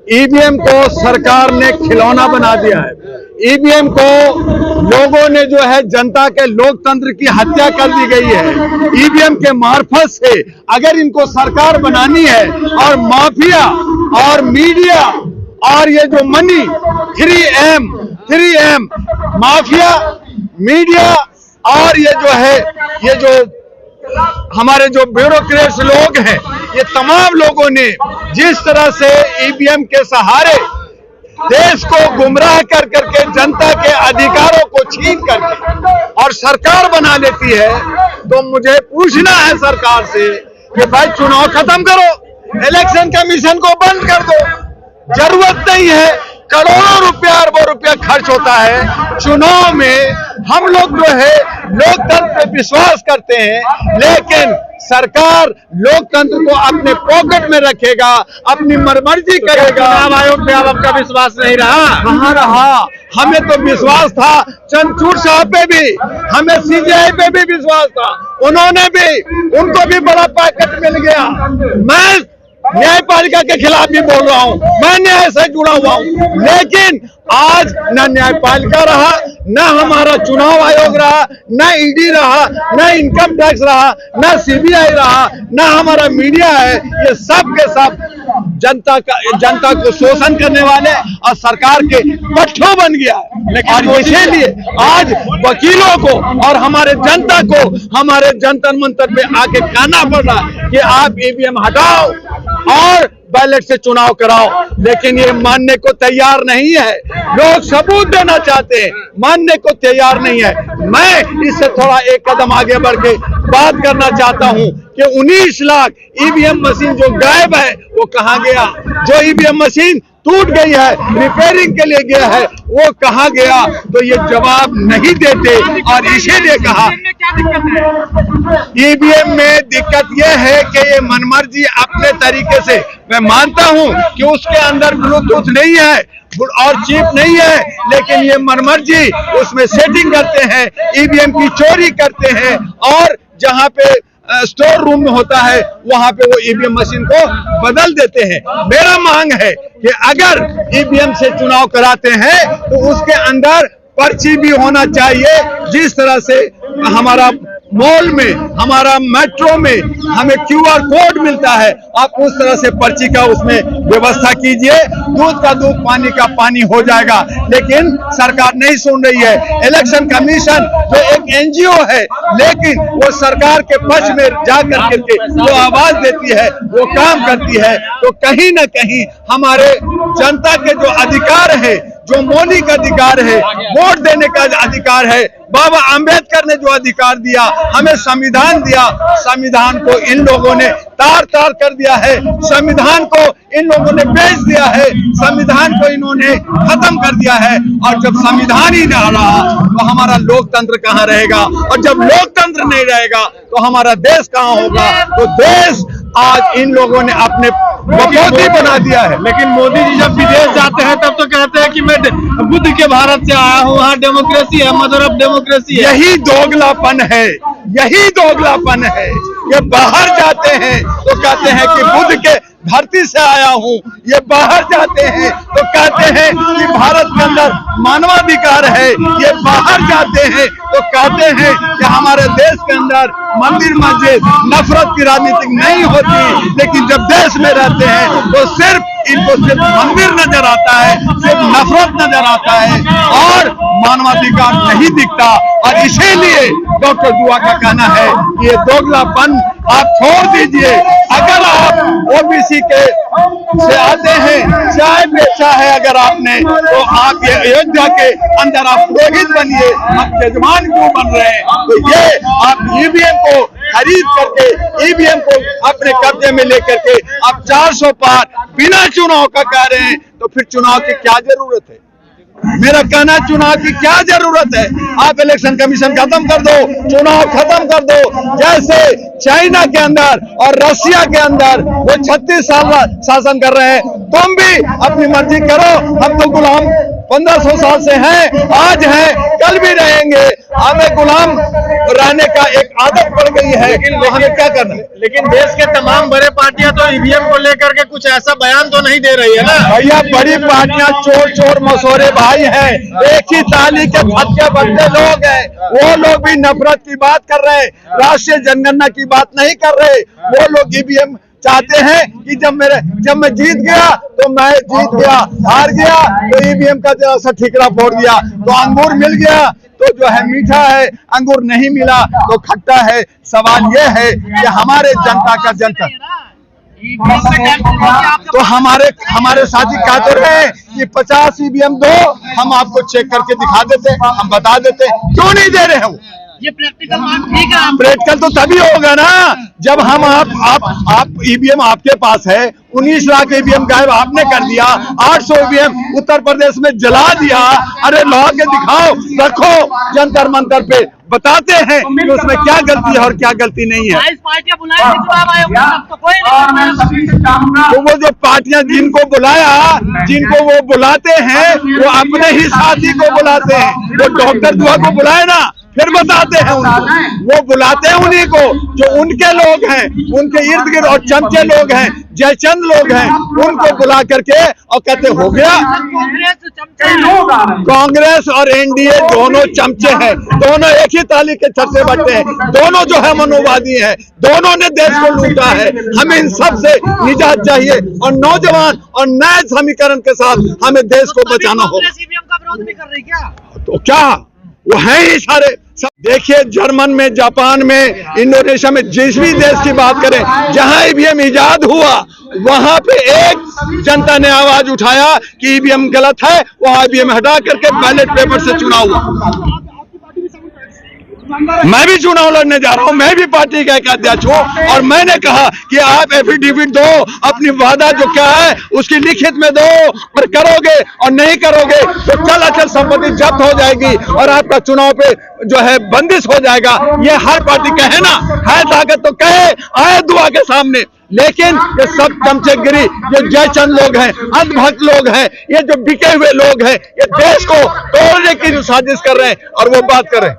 EVM को सरकार ने खिलौना बना दिया है। ईवीएम को लोगों ने जो है जनता के लोकतंत्र की हत्या कर दी गई है। ईवीएम के मार्फत से अगर इनको सरकार बनानी है और माफिया और मीडिया और ये जो मनी 3M माफिया मीडिया और ये जो हमारे जो ब्यूरोक्रेट्स लोग हैं, ये तमाम लोगों ने जिस तरह से ईवीएम के सहारे देश को गुमराह कर करके जनता के अधिकारों को छीन करके और सरकार बना लेती है, तो मुझे पूछना है सरकार से कि भाई चुनाव खत्म करो, इलेक्शन कमीशन को बंद कर दो। जरूरत नहीं है, करोड़ों रुपया अरबों रुपया खर्च होता है चुनाव में। हम लोग जो है लोकतंत्र पे विश्वास करते हैं, लेकिन सरकार लोकतंत्र को अपने पॉकेट में रखेगा, अपनी मर्जी करेगा। चुनाव आयोग पे अब आपका विश्वास नहीं रहा? कहाँ रहा? हमें तो विश्वास था चंद्रचूड़ साहब पे भी, हमें सीबीआई पे भी विश्वास था, उनको भी बड़ा पैकेट मिल गया। मैं न्यायपालिका के खिलाफ भी बोल रहा हूं, मैं न्याय से जुड़ा हुआ हूं, लेकिन आज न न्यायपालिका रहा, न हमारा चुनाव आयोग रहा, न ईडी रहा, न इनकम टैक्स रहा, न सीबीआई रहा, न हमारा मीडिया है। ये सब के सब जनता को शोषण करने वाले और सरकार के पट्टों बन गया है। और इसीलिए आज वकीलों को और हमारे जनता को हमारे जंतर मंतर पे आके कहना पड़ रहा है कि आप ईवीएम हटाओ और बैलेट से चुनाव कराओ, लेकिन ये मानने को तैयार नहीं है। लोग सबूत देना चाहते हैं, मानने को तैयार नहीं है। मैं इससे थोड़ा एक कदम आगे बढ़ के बात करना चाहता हूं कि 19 लाख ईवीएम मशीन जो गायब है वो कहां गया? जो ईवीएम मशीन टूट गई है, रिपेयरिंग के लिए गया है, वो कहां गया? तो ये जवाब नहीं देते। और इसीलिए कहा ईवीएम में दिक्कत यह है कि ये मनमर्जी अपने तरीके से, मैं मानता हूं कि उसके अंदर ब्लूटूथ नहीं है और चिप नहीं है, लेकिन ये मनमर्जी उसमें सेटिंग करते हैं, ईवीएम की चोरी करते हैं और जहां पे स्टोर रूम में होता है वहां पे वो ईवीएम मशीन को बदल देते हैं। मेरा मांग है कि अगर ईवीएम से चुनाव कराते हैं तो उसके अंदर पर्ची भी होना चाहिए। जिस तरह से हमारा मॉल में, हमारा मेट्रो में हमें QR कोड मिलता है, आप उस तरह से पर्ची का उसमें व्यवस्था कीजिए। दूध का दूध, पानी का पानी हो जाएगा, लेकिन सरकार नहीं सुन रही है। इलेक्शन कमीशन जो एक NGO है, लेकिन वो सरकार के पक्ष में जाकर के जो आवाज देती है वो काम करती है। तो कहीं ना कहीं हमारे जनता के जो अधिकार है, जो मौलिक अधिकार है, वोट देने का अधिकार है, बाबा आम्बेडकर ने जो अधिकार दिया, हमें संविधान दिया, संविधान को इन लोगों ने तार तार कर दिया है, संविधान को इन लोगों ने बेच दिया है, संविधान को इन्होंने खत्म कर दिया है। और जब संविधान ही ना रहा तो हमारा लोकतंत्र कहाँ रहेगा? और जब लोकतंत्र नहीं रहेगा तो हमारा देश कहाँ होगा? तो देश आज इन लोगों ने अपने बकौती बना दिया है। लेकिन मोदी जी जब विदेश जाते हैं तब तो कहते हैं कि मैं बुद्ध के भारत से आया हूँ, वहाँ डेमोक्रेसी है, मदर ऑफ डेमोक्रेसी है। यही दोगलापन है, यही दोगलापन है। ये बाहर जाते हैं तो कहते हैं कि बुद्ध के धरती से आया हूँ, ये बाहर जाते हैं तो कहते हैं कि भारत के अंदर मानवाधिकार है, ये बाहर जाते हैं तो कहते हैं कि हमारे देश के अंदर मंदिर मस्जिद नफरत की राजनीति नहीं होती। लेकिन जब देश में रहते हैं तो इनको सिर्फ मंदिर नजर आता है, सिर्फ नफरत नजर आता है और मानवाधिकार नहीं दिखता। और इसीलिए डॉक्टर दुआ का कहना है कि ये दोगलापन आप छोड़ दीजिए। अगर आप ओबीसी के से आते हैं, चाय बेचा है अगर आपने, तो आप ये अयोध्या के अंदर आप पुरोहित बनिए, आप यजमान क्यों बन रहे हैं? तो ये आप ईवीएम को खरीद करके, ईवीएम को अपने कब्जे में लेकर के आप 400 पार बिना चुनाव का कह रहे हैं, तो फिर चुनाव की क्या जरूरत है? मेरा कहना, चुनाव की क्या जरूरत है? आप इलेक्शन कमीशन खत्म कर दो, चुनाव खत्म कर दो। जैसे चाइना के अंदर और रशिया के अंदर वो 36 साल शासन कर रहे हैं, तुम भी अपनी मर्जी करो, हम तो गुलाम 1500 साल से हैं, आज हैं, कल भी रहेंगे। हमें गुलाम रहने का एक आदत पड़ गई है, तो हमें क्या करना है? लेकिन देश के तमाम बड़े पार्टियां तो ईवीएम को लेकर के कुछ ऐसा बयान तो नहीं दे रही है ना। भैया बड़ी पार्टियां चोर चोर मसोरे भाई हैं, एक ही ताली के फटके बनते लोग हैं। वो लोग भी नफरत की बात कर रहे हैं, राष्ट्रीय जनगणना की बात नहीं कर रहे। वो लोग ईवीएम चाहते हैं कि जब मैं जीत गया तो मैं जीत गया, हार गया तो ईवीएम का जरा सा ठिकरा फोड़ दिया, तो अंगूर मिल गया तो जो है मीठा है, अंगूर नहीं मिला तो खट्टा है। सवाल ये है कि हमारे जनता का जनता तो हमारे साथी कहते रहे कि 50 ईवीएम दो, हम आपको चेक करके दिखा देते, हम बता देते, क्यों नहीं दे रहे हो? ये प्रैक्टिकल बात ठीक है। प्रैक्टिकल तो तभी होगा ना जब हम आप ईवीएम आपके पास है, 19 लाख ईवीएम गायब आपने कर दिया, 800 ईवीएम उत्तर प्रदेश में जला दिया। अरे ला के दिखाओ, रखो जंतर मंतर पे, बताते हैं कि उसमें क्या गलती है और क्या गलती नहीं है। तो वो जो पार्टियां जिनको वो बुलाते हैं, वो अपने ही साथी को बुलाते हैं। वो डॉक्टर दुआ को बुलाए ना, फिर बताते हैं उनको, वो बुलाते हैं उन्हीं को जो उनके लोग हैं, उनके इर्द गिर्द और चमचे लोग हैं, जयचंद लोग हैं, उनको बुला करके और कहते हो गया। कांग्रेस और एनडीए दोनों चमचे हैं, दोनों एक ही ताली के छत्ते बट्टे हैं, दोनों जो है मनोवादी हैं, दोनों ने देश को लूटा है। हमें इन सब से निजात चाहिए और नौजवान और नए समीकरण के साथ हमें देश को बचाना होगा। तो क्या वो है ही सारे सब। देखिए जर्मन में, जापान में, इंडोनेशिया में, जिस भी देश की बात करें जहां ईवीएम इजाद हुआ, वहां पे एक जनता ने आवाज उठाया कि ईवीएम गलत है, वो ईवीएम हटा करके बैलेट पेपर से चुनाव हुआ। मैं भी चुनाव लड़ने जा रहा हूं, मैं भी पार्टी का एक अध्यक्ष हूं, और मैंने कहा कि आप एफिडेविट दो, अपनी वादा जो क्या है उसकी लिखित में दो, और करोगे और नहीं करोगे तो कल अचल संपत्ति जब्त हो जाएगी और आपका चुनाव पे जो है बंदिश हो जाएगा। ये हर पार्टी कहे ना, है ताकत तो कहे, आए दुआ के सामने। लेकिन ये सब चमचेगिरी, ये जयचंद लोग हैं, अंधभक्त लोग हैं, ये जो बिके हुए लोग हैं, ये देश को तोड़ने की जो साजिश कर रहे हैं और वो बात कर रहे हैं।